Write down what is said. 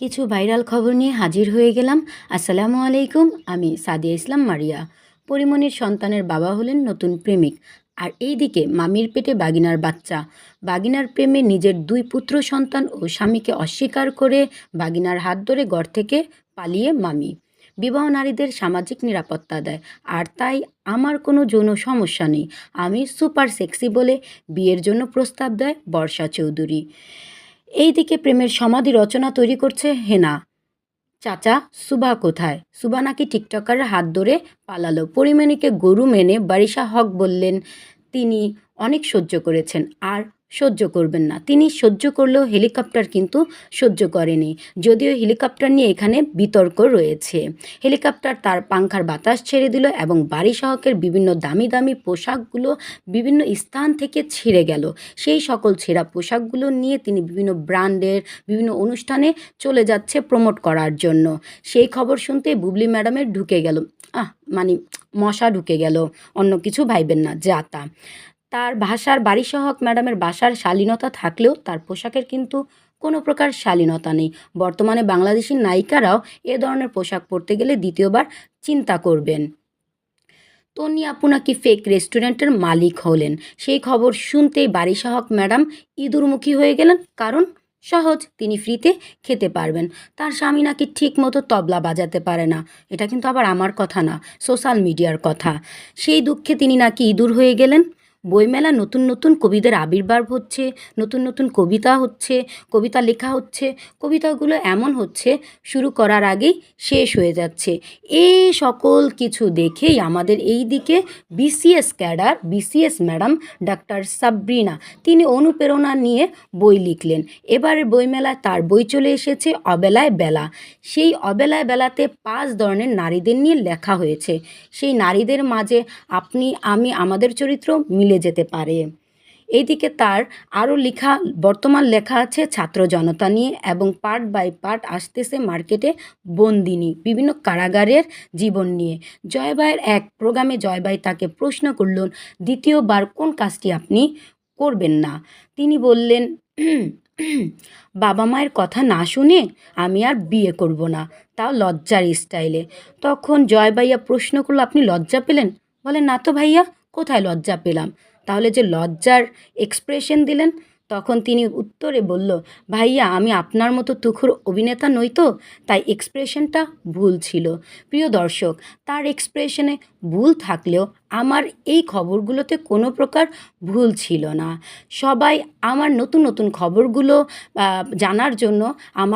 কিছু ভাইরাল খবর নিয়ে হাজির হয়ে গেলাম। আসসালামু আলাইকুম, আমি সাদিয়া ইসলাম মারিয়া। পরিমণির সন্তানের বাবা হলেন নতুন প্রেমিক। আর এইদিকে মামির পেটে বাগিনার বাচ্চা। বাগিনার প্রেমে নিজের দুই পুত্র সন্তান ও স্বামীকে অস্বীকার করে বাগিনার হাত ধরে ঘর থেকে পালিয়ে মামি। বিবাহ নারীদের সামাজিক নিরাপত্তা দেয়, আর তাই আমার কোনো যৌন সমস্যা নেই, আমি সুপার সেক্সি বলে বিয়ের জন্য প্রস্তাব দেয় বর্ষা চৌধুরী। এইদিকে প্রেমের সমাধি রচনা তৈরি করছে হেনা। চাচা সুভা কোথায়? সুভা নাকি টিকটকারের হাত ধরে পালালো। পরিমণিকে গরু মেনে বারিশা হক বললেন তিনি অনেক সহ্য করেছেন, আর সহ্য করবেন না। তিনি সহ্য করলেও হেলিকপ্টার কিন্তু সহ্য করেনি, যদিও হেলিকপ্টার নিয়ে এখানে বিতর্ক রয়েছে। হেলিকপ্টার তার পাংখার বাতাস ছেড়ে দিল এবং বারিশা হকের বিভিন্ন দামি দামি পোশাকগুলো বিভিন্ন স্থান থেকে ছিঁড়ে গেল। সেই সকল ছেঁড়া পোশাকগুলো নিয়ে তিনি বিভিন্ন ব্র্যান্ডের বিভিন্ন অনুষ্ঠানে চলে যাচ্ছে প্রমোট করার জন্য। সেই খবর শুনতে বুবলি ম্যাডামের ঢুকে গেল, মানে মশা ঢুকে গেল, অন্য কিছু ভাইবেন না, যা তা। তার ভাষার বারিশা হক ম্যাডামের ভাষার শালীনতা থাকলেও তার পোশাকের কিন্তু কোনো প্রকার শালীনতা নেই। বর্তমানে বাংলাদেশি নায়িকারাও এ ধরনের পোশাক পরতে গেলে দ্বিতীয়বার চিন্তা করবেন। তন্নি আপু নাকি ফেক রেস্টুরেন্টের মালিক হলেন। সেই খবর শুনতেই বারিশা হক ম্যাডাম ইঁদুরমুখী হয়ে গেলেন, কারণ সহজ, তিনি ফ্রিতে খেতে পারবেন। তার স্বামী নাকি ঠিক মতো তবলা বাজাতে পারে না। এটা কিন্তু আবার আমার কথা না, সোশ্যাল মিডিয়ার কথা। সেই দুঃখে তিনি নাকি ইঁদুর হয়ে গেলেন। বইমেলা নতুন নতুন কবিদের আবির্ভাব হচ্ছে, নতুন নতুন কবিতা হচ্ছে, কবিতা লেখা হচ্ছে, কবিতাগুলো এমন হচ্ছে শুরু করার আগেই শেষ হয়ে যাচ্ছে। এই সকল কিছু দেখেই আমাদের এই দিকে BCS cadre, BCS madam doctor Sabrina, তিনি অনুপ্রেরণা নিয়ে বই লিখলেন। এবারের বইমেলায় তার বই চলে এসেছে অবেলায় বেলা। সেই অবেলায় বেলাতে 5 ধরনের নারীদের নিয়ে লেখা হয়েছে। সেই নারীদের মাঝে আপনি, আমি, আমাদের চরিত্র মিলে যেতে পারে। এইদিকে তার আরও লেখা, বর্তমান লেখা আছে ছাত্র জনতা নিয়ে, এবং পার্ট বাই পার্ট আসতেছে মার্কেটে বন্দিনী, বিভিন্ন কারাগারের জীবন নিয়ে। জয় ভাইয়ের এক প্রোগ্রামে জয় ভাই তাকে প্রশ্ন করলেন, দ্বিতীয়বার কোন কাজটি আপনি করবেন না? তিনি বললেন, বাবা মায়ের কথা না শুনে আমি আর বিয়ে করব না, তাও লজ্জার স্টাইলে। তখন জয় ভাইয়া প্রশ্ন করলো, আপনি লজ্জা পেলেন? বলে, না তো ভাইয়া, কোথায় লজ্জা পেলাম? তাহলে যে লজ্জার এক্সপ্রেশন দিলেন? তখন তিনি উত্তরে বলল, ভাইয়া আমি আপনার মতো তুখোড় অভিনেতা নই তো, তাই এক্সপ্রেশনটা ভুল ছিল। প্রিয় দর্শক, তার এক্সপ্রেশনে ভুল থাকলেও আমার এই খবরগুলোতে কোনো প্রকার ভুল ছিল না। সবাই আমার নতুন নতুন খবরগুলো জানার জন্য আমার